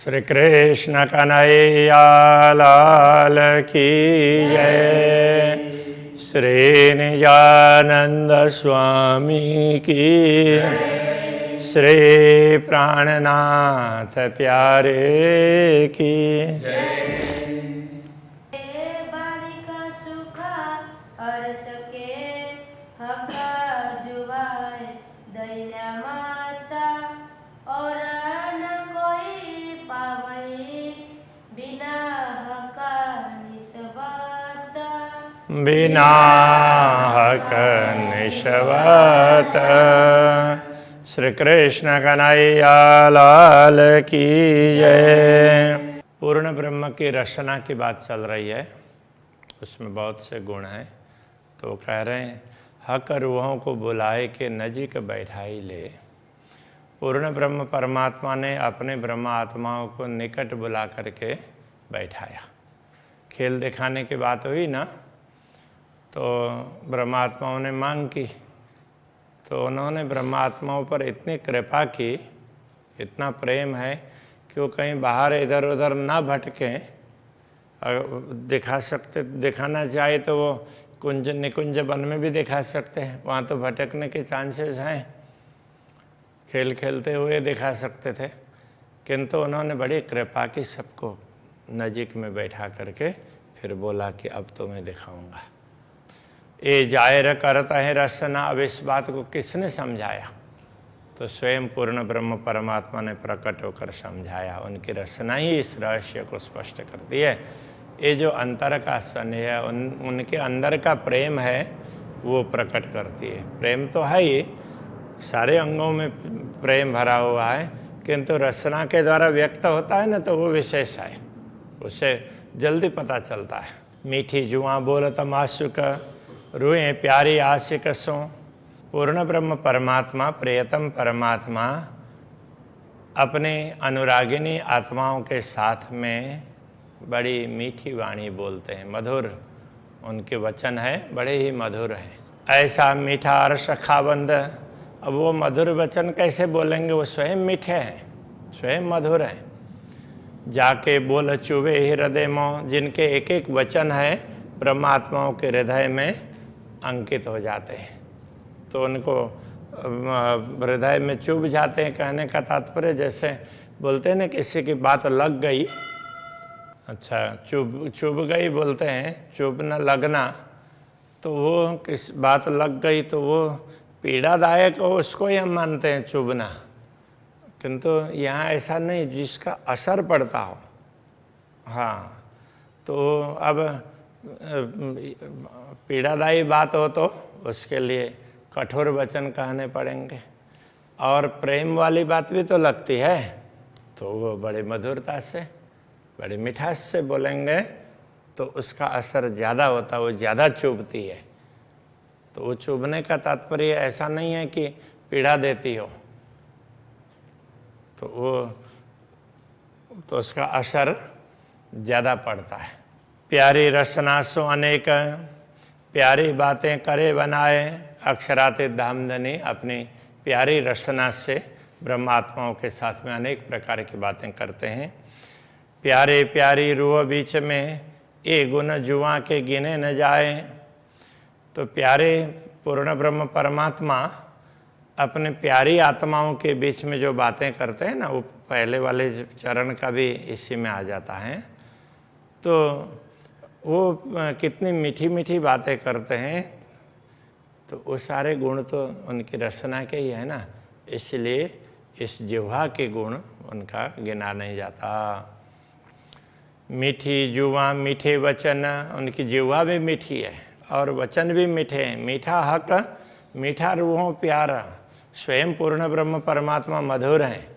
श्री कृष्ण कन्हैया लाल की जय। श्री निजानंद स्वामी की, श्री प्राणनाथ प्यारे की बालिका सुखा और सके हका जुवाए दैन्या माता और न कोई पावई बिना हका निस्वाता बिना हक निस्वार्थ। श्री कृष्ण कन्हैया लाल की जय। पूर्ण ब्रह्म की रचना की बात चल रही है, उसमें बहुत से गुण हैं। तो कह रहे हैं हक रूहों को बुलाए के नजीक बैठाई ले। पूर्ण ब्रह्म परमात्मा ने अपने ब्रह्म आत्माओं को निकट बुला करके बैठाया। खेल दिखाने की बात हुई ना, तो ब्रह्मात्माओं ने मांग की, तो उन्होंने ब्रह्मात्माओं पर इतनी कृपा की, इतना प्रेम है कि वो कहीं बाहर इधर उधर ना भटकें। दिखाना चाहे तो वो कुंज निकुंज वन में भी दिखा सकते हैं, वहाँ तो भटकने के चांसेस हैं। खेल खेलते हुए दिखा सकते थे, किंतु उन्होंने बड़ी कृपा की, सबको नजीक में बैठा करके फिर बोला कि अब तो मैं दिखाऊंगा। ये जाहिर करता है रचना। अब इस बात को किसने समझाया? तो स्वयं पूर्ण ब्रह्म परमात्मा ने प्रकट होकर समझाया। उनकी रचना ही इस रहस्य को स्पष्ट करती है। ये जो अंतर का स्नेह है, उनके अंदर का प्रेम है, वो प्रकट करती है। प्रेम तो है ही, सारे अंगों में प्रेम भरा हुआ है, किंतु रचना के द्वारा व्यक्त होता है ना, तो वो विशेष है, उसे जल्दी पता चलता है। मीठी जुआ बोलत मासुक रूए प्यारी आशिक सो। पूर्ण ब्रह्म परमात्मा, प्रियतम परमात्मा अपने अनुरागिनी आत्माओं के साथ में बड़ी मीठी वाणी बोलते हैं, मधुर उनके वचन है, बड़े ही मधुर हैं। ऐसा मीठा और सखाबंद। अब वो मधुर वचन कैसे बोलेंगे? वो स्वयं मीठे हैं, स्वयं मधुर हैं। जाके बोल चुबे हृदय मों, जिनके एक एक वचन है ब्रह्मात्माओं के हृदय में अंकित हो जाते हैं, तो उनको हृदय में चुभ जाते हैं। कहने का तात्पर्य जैसे बोलते हैं ना, किसी की बात लग गई, अच्छा चुभ गई बोलते हैं, चुभ न लगना, तो वो किस बात लग गई तो वो पीड़ादायक हो, उसको ही हम मानते हैं चुभना। किंतु यहाँ ऐसा नहीं, जिसका असर पड़ता हो। हाँ, तो अब पीड़ादायी बात हो तो उसके लिए कठोर वचन कहने पड़ेंगे, और प्रेम वाली बात भी तो लगती है, तो वो बड़े मधुरता से, बड़े मिठास से बोलेंगे, तो उसका असर ज़्यादा होता है, वो ज़्यादा चुभती है। तो वो चुभने का तात्पर्य ऐसा नहीं है कि पीड़ा देती हो, तो वो तो उसका असर ज़्यादा पड़ता है। प्यारी रचना सो अनेक, प्यारी बातें करे बनाए अक्षराते धामधनी। अपनी प्यारी रचना से ब्रह्मात्माओं के साथ में अनेक प्रकार की बातें करते हैं। प्यारे प्यारी रूह बीच में ये गुण जुआ के गिने न जाए। तो प्यारे पूर्ण ब्रह्म परमात्मा अपने प्यारी आत्माओं के बीच में जो बातें करते हैं ना, वो पहले वाले चरण का भी इसी में आ जाता है। तो वो कितनी मीठी मीठी बातें करते हैं, तो वो सारे गुण तो उनकी रचना के ही है ना, इसलिए इस जिह्वा के गुण उनका गिना नहीं जाता। मीठी जुआ मीठे वचन, उनकी जिह्वा भी मीठी है और वचन भी मीठे हैं। मीठा हक, मीठा रूहों प्यारा। स्वयं पूर्ण ब्रह्म परमात्मा मधुर हैं।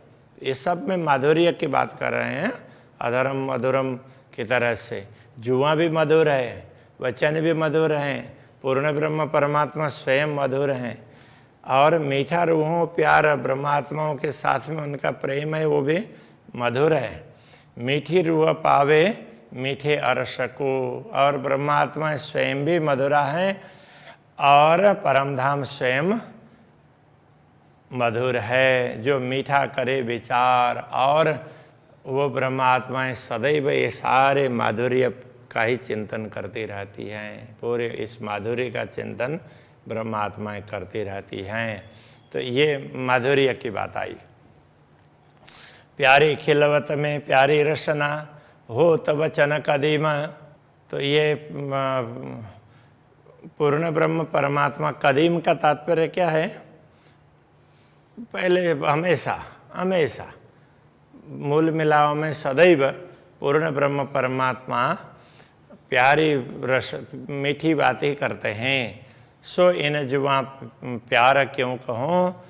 ये सब में माधुर्य की बात कर रहे हैं, अधरम मधुरम की तरह से। जुआ भी मधुर है, वचन भी मधुर हैं, पूर्ण ब्रह्म परमात्मा स्वयं मधुर हैं, और मीठा रूहों प्यार ब्रह्मात्माओं के साथ में उनका प्रेम है, वो भी मधुर है। मीठी रूह पावे मीठे अरस को, और ब्रह्मात्मा स्वयं भी मधुरा हैं और परमधाम स्वयं मधुर है, जो मीठा करे विचार और वो ब्रह्म आत्माएं सदैव ये सारे माधुर्य का ही चिंतन करती रहती हैं, पूरे इस माधुर्य का चिंतन ब्रह्म आत्माएं करती रहती हैं। तो ये माधुर्य की बात आई। प्यारी खिलवत में प्यारी रसना हो तब वचन कदीम। तो ये पूर्ण ब्रह्म परमात्मा, कदीम का तात्पर्य क्या है? पहले, हमेशा हमेशा, मूल मिलाव में सदैव पूर्ण ब्रह्म परमात्मा प्यारी रस मीठी बातें करते हैं। सो इन जुआ प्यार क्यों कहूँ,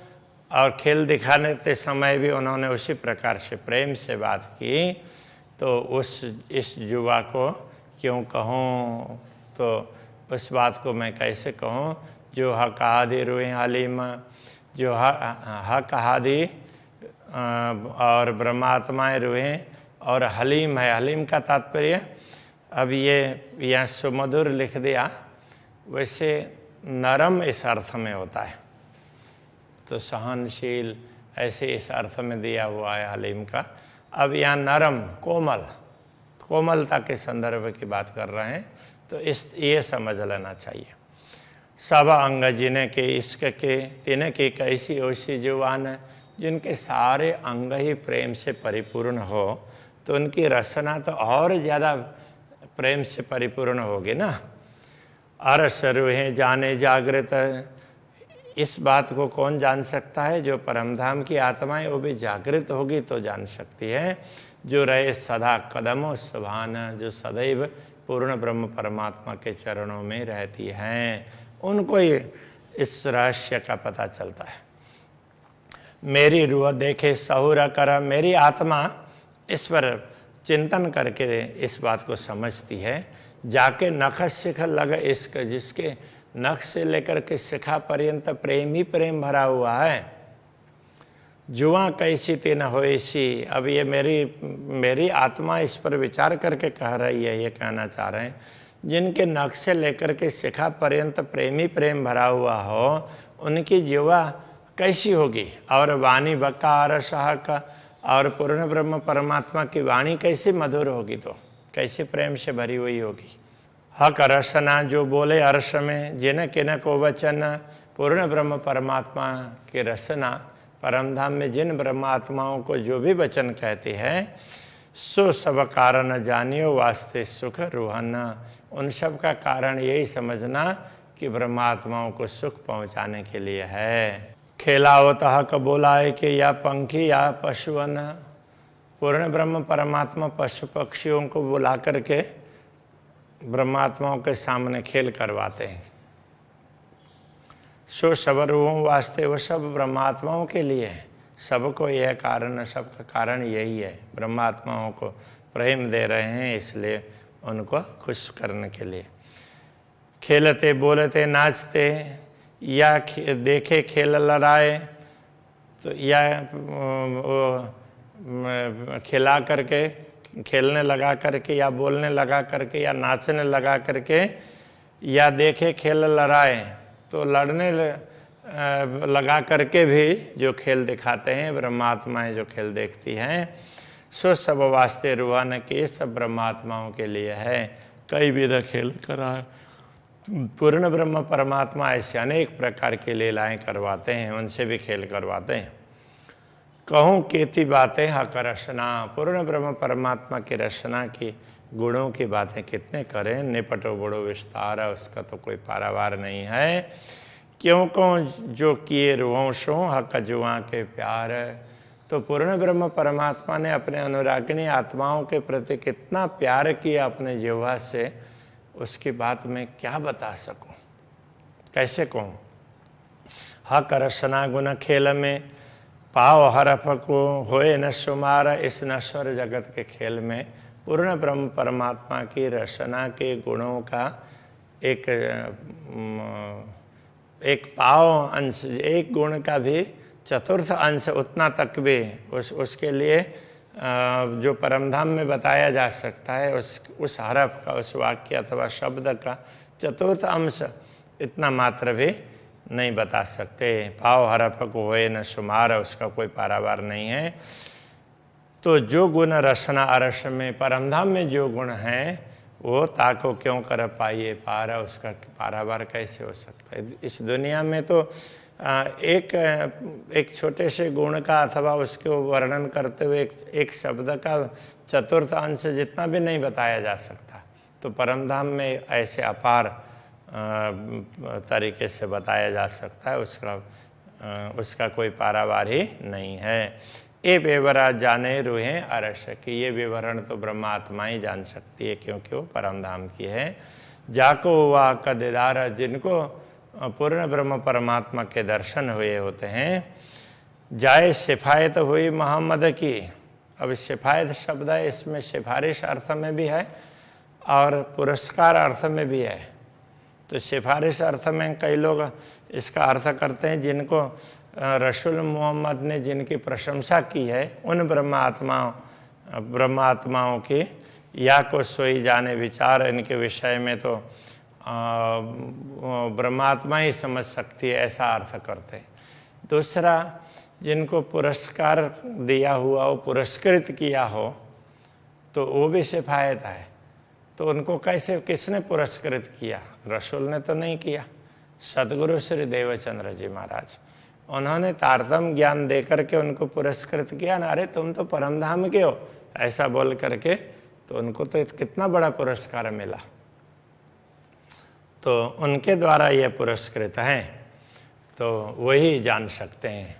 और खेल दिखाने के समय भी उन्होंने उसी प्रकार से प्रेम से बात की। तो इस जुआ को क्यों कहूँ, तो उस बात को मैं कैसे कहूँ जो हक हादी रुए हलीम, जो हक हादी और ब्रह्मात्माएँ रुए और हलीम है। हलीम का तात्पर्य, अब ये यहाँ सुमधुर लिख दिया, वैसे नरम इस अर्थ में होता है, तो सहनशील ऐसे इस अर्थ में दिया हुआ है हलीम का। अब यहाँ नरम, कोमलता के संदर्भ की बात कर रहे हैं, तो ये समझ लेना चाहिए। सब अंग जिन्हें के इश्क के तिन्हें की कैसी ओसी जुबान है, जिनके सारे अंग ही प्रेम से परिपूर्ण हो, तो उनकी रचना तो और ज़्यादा प्रेम से परिपूर्ण होगी ना। अरस रूहें जाने जागृत, इस बात को कौन जान सकता है? जो परमधाम की आत्माएं वो भी जागृत होगी तो जान सकती है। जो रहे सदा कदमों सुभान, जो सदैव पूर्ण ब्रह्म परमात्मा के चरणों में रहती हैं, उनको ये इस रहस्य का पता चलता है। मेरी रूह देखे सहुरा कर, मेरी आत्मा इस पर चिंतन करके इस बात को समझती है। जाके नख शिख लग इश्क, जिसके नख से लेकर के शिखा पर्यंत प्रेम ही प्रेम भरा हुआ है। जुआ कैसी तीन होएसी, अब ये मेरी आत्मा इस पर विचार करके कह रही है, ये कहना चाह रहे हैं, जिनके नख से लेकर के शिखा पर्यंत प्रेम ही प्रेम भरा हुआ हो, उनकी जुआ कैसी होगी। और वाणी बकार सहक, और पूर्ण ब्रह्म परमात्मा की वाणी कैसी मधुर होगी, तो कैसे प्रेम से भरी हुई होगी। हक रसना, जो बोले अर्श में, जिन किन को वचन, पूर्ण ब्रह्म परमात्मा की रसना, परमधाम में जिन ब्रह्मात्माओं को जो भी वचन कहते हैं, सो सब कारण जानियो वास्ते सुख रूहन, उन सब का कारण यही समझना कि ब्रह्मात्माओं को सुख पहुंचाने के लिए है। खेलावत हक बोलाए कि या पंखी या पशुअन, पूर्ण ब्रह्म परमात्मा पशु पक्षियों को बुला करके ब्रह्मात्माओं के सामने खेल करवाते हैं। सो सब रूहों वास्ते, वो सब ब्रह्मात्माओं के लिए है। सबको यह कारण, सबका कारण यही है, ब्रह्मात्माओं को प्रेम दे रहे हैं, इसलिए उनको खुश करने के लिए। खेलते बोलते नाचते, या देखे खेल लड़ाए, तो या खिला करके, खेलने लगा करके, या बोलने लगा करके, या नाचने लगा करके, या देखे खेल लड़ाए, तो लड़ने लगा करके भी जो खेल दिखाते हैं ब्रह्मात्माएं, जो खेल देखती हैं, सो सब वास्ते रूहान के सब ब्रह्मात्माओं के लिए है। कई विध खेल करा, पूर्ण ब्रह्म परमात्मा ऐसे अनेक प्रकार की लीलाएं करवाते हैं, उनसे भी खेल करवाते हैं। कहूँ केती बातें हक रचना, पूर्ण ब्रह्म परमात्मा की रचना की गुणों की बातें कितने करें, निपटो बड़ो विस्तार, उसका तो कोई पारावार नहीं है। क्यों को जो किए रुवंशों हक जुआ के प्यार, तो पूर्ण ब्रह्म परमात्मा ने अपने अनुरागिणी आत्माओं के प्रति कितना प्यार किया अपने जिह्वा से, उसकी बात मैं क्या बता सकूं, कैसे कहूँ। हक रचना गुण खेल में, पाव हरफ को होए न शुमार, इस नश्वर जगत के खेल में पूर्ण ब्रह्म परमात्मा की रचना के गुणों का एक पाव अंश, एक गुण का भी चतुर्थ अंश उतना तक भी उसके लिए जो परमधाम में बताया जा सकता है, उस हरफ का, उस वाक्य अथवा शब्द का चतुर्थ अंश इतना मात्र भी नहीं बता सकते। पाव हरफ को होए न शुमार, उसका कोई पारावार नहीं है। तो जो गुण रसना अरस में परमधाम में जो गुण हैं वो ताको क्यों कर पाइए पारा, उसका पारावार कैसे हो सकता है। इस दुनिया में तो एक छोटे से गुण का अथवा उसके वर्णन करते हुए एक शब्द का चतुर्थ अंश जितना भी नहीं बताया जा सकता। तो परमधाम में ऐसे अपार तरीके से बताया जा सकता है, उसका कोई पारावार ही नहीं है। ये विवरा जाने रूहें अरस की, ये विवरण तो ब्रह्मात्मा ही जान सकती है क्योंकि वो परमधाम की है। जाको हुआ का दीदार, जिनको पूर्ण ब्रह्म परमात्मा के दर्शन हुए होते हैं। जाए सिफायत हुई मोहम्मद की। अब सिफायत शब्द है, इसमें सिफारिश अर्थ में भी है और पुरस्कार अर्थ में भी है। तो सिफारिश अर्थ में कई लोग इसका अर्थ करते हैं जिनको रसूल मोहम्मद ने जिनकी प्रशंसा की है उन ब्रह्मात्माओं की, या को सोई जाने विचार, इनके विषय में तो ब्रह्मात्मा ही समझ सकती है, ऐसा अर्थ करते हैं। दूसरा, जिनको पुरस्कार दिया हुआ हो, पुरस्कृत किया हो, तो वो भी सिफायत है। तो उनको कैसे, किसने पुरस्कृत किया? रसूल ने तो नहीं किया, सदगुरु श्री देवचंद्र जी महाराज, उन्होंने तारतम्य ज्ञान देकर के उनको पुरस्कृत किया ना। अरे तुम तो परमधाम के हो, ऐसा बोल करके, तो उनको तो कितना बड़ा पुरस्कार मिला। तो उनके द्वारा ये पुरस्कृत हैं, तो वही जान सकते हैं।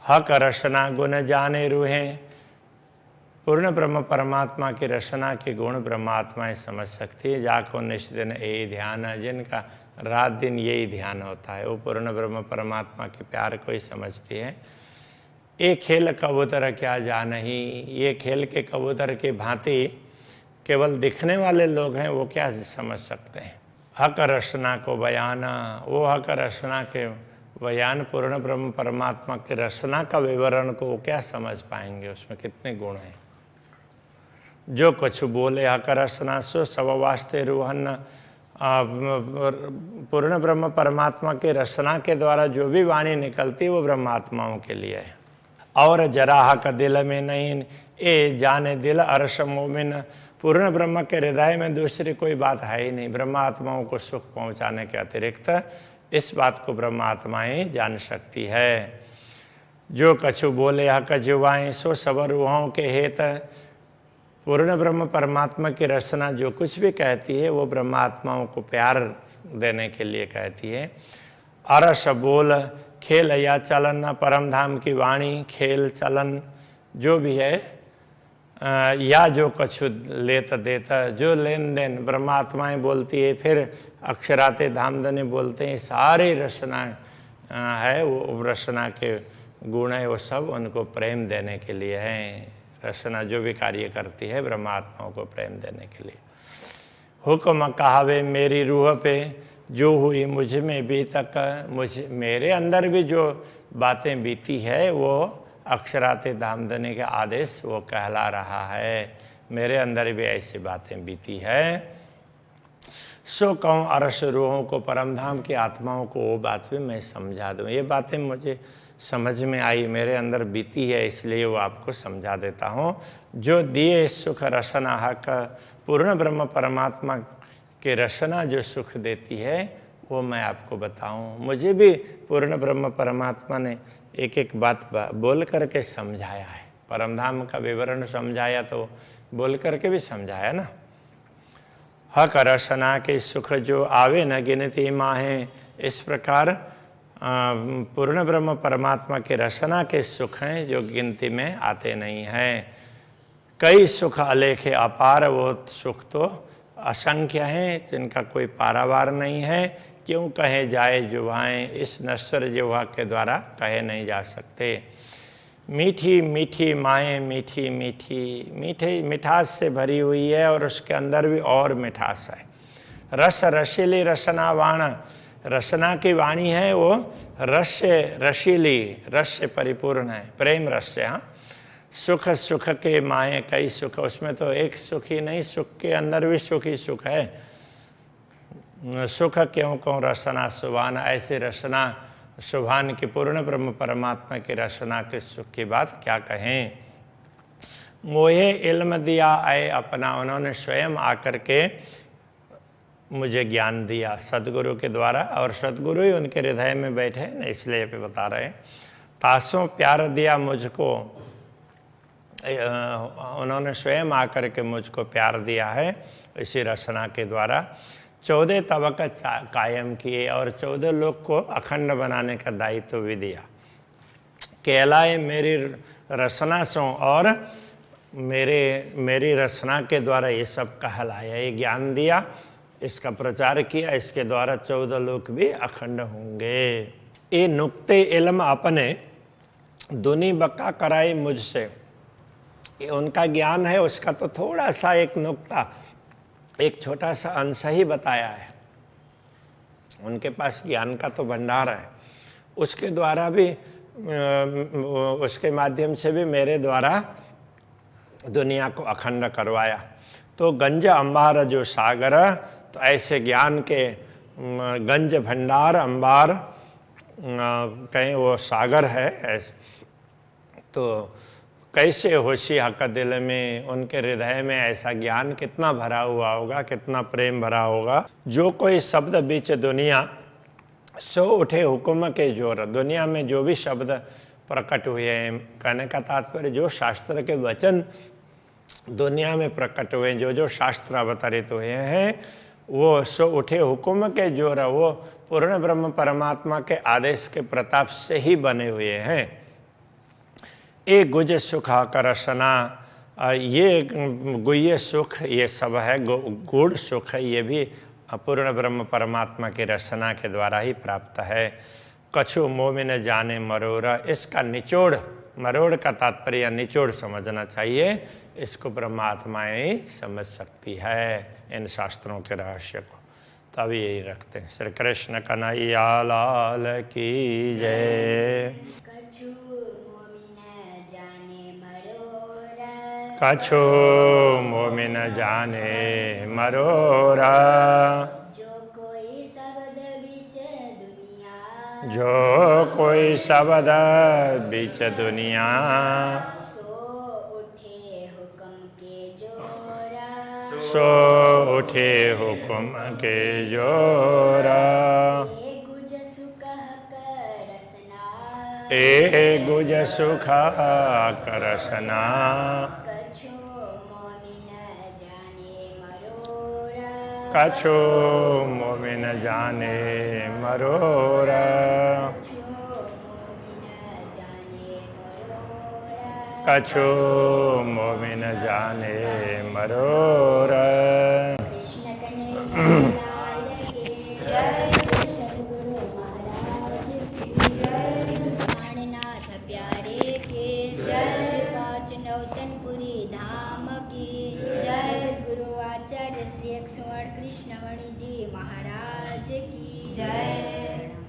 हक रसना गुण जाने रूहें, पूर्ण ब्रह्म परमात्मा की रचना के गुण ब्रह्मात्माएं समझ सकती है। जाको निष्दिन यही ध्यान है, जिनका रात दिन यही ध्यान होता है, वो पूर्ण ब्रह्म परमात्मा के प्यार को ही समझती है। ये खेल कबूतर क्या जान ही, ये खेल के कबूतर की भांति केवल दिखने वाले लोग हैं, वो क्या समझ सकते हैं। हक रचना को बयाना, वो हक रचना के बयान पूर्ण ब्रह्म परमात्मा की रचना का विवरण को वो क्या समझ पाएंगे, उसमें कितने गुण हैं। जो कुछ बोले हक रचना सो सब वास्ते रूहन, पूर्ण ब्रह्म परमात्मा के रचना के द्वारा जो भी वाणी निकलती वो ब्रह्मात्माओं के लिए है। और जरा हक दिल में नहीं, ए जाने दिल अरस मोमिन, पूर्ण ब्रह्म के हृदय में दूसरी कोई बात है ही नहीं। ब्रह्मात्माओं को सुख पहुंचाने के अतिरिक्त इस बात को ब्रह्मात्मा ही जान सकती है। जो कछु बोले हक जुबाएं सो सब रूहों के हेत, पूर्ण ब्रह्म परमात्मा की रचना जो कुछ भी कहती है वो ब्रह्मात्माओं को प्यार देने के लिए कहती है। अरस बोल खेल या चलन, परमधाम की वाणी खेल चलन जो भी है, या जो कछु लेता देता, जो लेन देन ब्रह्मात्माएं बोलती है, फिर अक्षराते धामधने बोलते हैं, सारी रचना है वो रचना के गुण है, वो सब उनको प्रेम देने के लिए हैं। रचना जो भी कार्य करती है ब्रह्मात्माओं को प्रेम देने के लिए। हुक्म कहावे मेरी रूह पे, जो हुई मुझ में भी तक, मेरे अंदर भी जो बातें बीती है वो अक्षराते धामधने के आदेश वो कहला रहा है। मेरे अंदर भी ऐसी बातें बीती है। सो कहूँ अरस रूहों को, परमधाम की आत्माओं को वो बात भी मैं समझा दूँ। ये बातें मुझे समझ में आई, मेरे अंदर बीती है, इसलिए वो आपको समझा देता हूँ। जो दिए सुख रसना हक, पूर्ण ब्रह्म परमात्मा के रचना जो सुख देती है वो मैं आपको बताऊँ। मुझे भी पूर्ण ब्रह्म परमात्मा ने एक एक बात बोल करके समझाया है। परमधाम का विवरण समझाया तो बोल करके भी समझाया ना। हक रचना के सुख जो आवे न गिनती माहें, इस प्रकार पूर्ण ब्रह्म परमात्मा के रचना के सुख हैं जो गिनती में आते नहीं हैं। कई सुख अलेखे अपार, वो सुख तो असंख्य हैं जिनका कोई पारावार नहीं है। क्यों कहे जाए जुबाएं, इस नश्वर जिह्वा के द्वारा कहे नहीं जा सकते। मीठी मीठी माएँ मीठी मीठी, मीठे मिठास से भरी हुई है और उसके अंदर भी और मिठास है। रस रसीली रसना वाण, रसना की वाणी है वो रस रसीली, रस से परिपूर्ण है, प्रेम रस से। हाँ, सुख सुख के माए कई सुख, उसमें तो एक सुख ही नहीं, सुख के अंदर भी सुख ही सुख है। सुख क्यों कहूँ रसना सुभान, ऐसे रसना सुभान की पूर्ण ब्रह्म परमात्मा की रचना के सुख की बात क्या कहें। मोहे इल्म दिया आए अपना, उन्होंने स्वयं आकर के मुझे ज्ञान दिया सदगुरु के द्वारा, और सदगुरु ही उनके हृदय में बैठे न, इसलिए पे बता रहे हैं। तासों प्यार दिया मुझको, उन्होंने स्वयं आकर के मुझको प्यार दिया है इसी रचना के द्वारा। 14 तबक कायम किए और 14 लोक को अखंड बनाने का दायित्व भी दिया। कहलाए मेरी रचना सो, और मेरी रचना के द्वारा ये सब कहलाया, ये ज्ञान दिया, इसका प्रचार किया, इसके द्वारा 14 लोक भी अखंड होंगे। ये नुक्ते इल्म अपने दुनी बक्का कराई मुझसे, ये उनका ज्ञान है, उसका तो थोड़ा सा एक नुक्ता, एक छोटा सा अंश ही बताया है। उनके पास ज्ञान का तो भंडार है, उसके द्वारा भी, उसके माध्यम से भी मेरे द्वारा दुनिया को अखंड करवाया। तो गंज अंबार जो सागर, तो ऐसे ज्ञान के गंज भंडार, अंबार कहीं वो सागर है ऐसे। तो कैसे होशी हक दिल में, उनके हृदय में ऐसा ज्ञान कितना भरा हुआ होगा, कितना प्रेम भरा होगा। जो कोई शब्द बीच दुनिया सो उठे हुक्म के जोर, दुनिया में जो भी शब्द प्रकट हुए हैं, कहने का तात्पर्य जो शास्त्र के वचन दुनिया में प्रकट हुए, जो शास्त्र अवतरित हुए हैं, वो सो उठे हुक्म के जोर, वो पूर्ण ब्रह्म परमात्मा के आदेश के प्रताप से ही बने हुए हैं। ए गुज सुख करसना, ये गुह्य सुख ये सब है, गूढ़ सुख है, ये भी पूर्ण ब्रह्म परमात्मा की रचना के द्वारा ही प्राप्त है। कछु मोमिन जाने मरोरा, इसका निचोड़, मरोड़ का तात्पर्य निचोड़ समझना चाहिए, इसको ब्रह्मात्माएं ही समझ सकती है इन शास्त्रों के रहस्य को। तब यही रखते हैं। श्री कृष्ण कन्हैया लाल की जय। कछु मोमिन जाने मरोरा, कछु मोमिन जाने मरोरा, जो कोई शब्द बीच दुनिया, जो कोई शब्द बीच दुनिया, सो उठे हुक्म के जोरा, सो उठे हुक्म के जोरा। ए गुज सुख करसना, ए गुज सुख करसना, कछु मोमिन जाने मरोरा, कछु मोमिन जाने मरोरा, कछु मोमिन जाने मरोरा। कछु मोमिन जाने मरोरा। कृष्ण कन्हैया लाल की जय, सद्गुरु महाराज की जय, प्राणनाथ प्यारे के जय, श्री पाँच नौतनपुरी धाम की जय, जगतगुरु आचार्य श्री 108 कृष्णमणि जी महाराज की जय।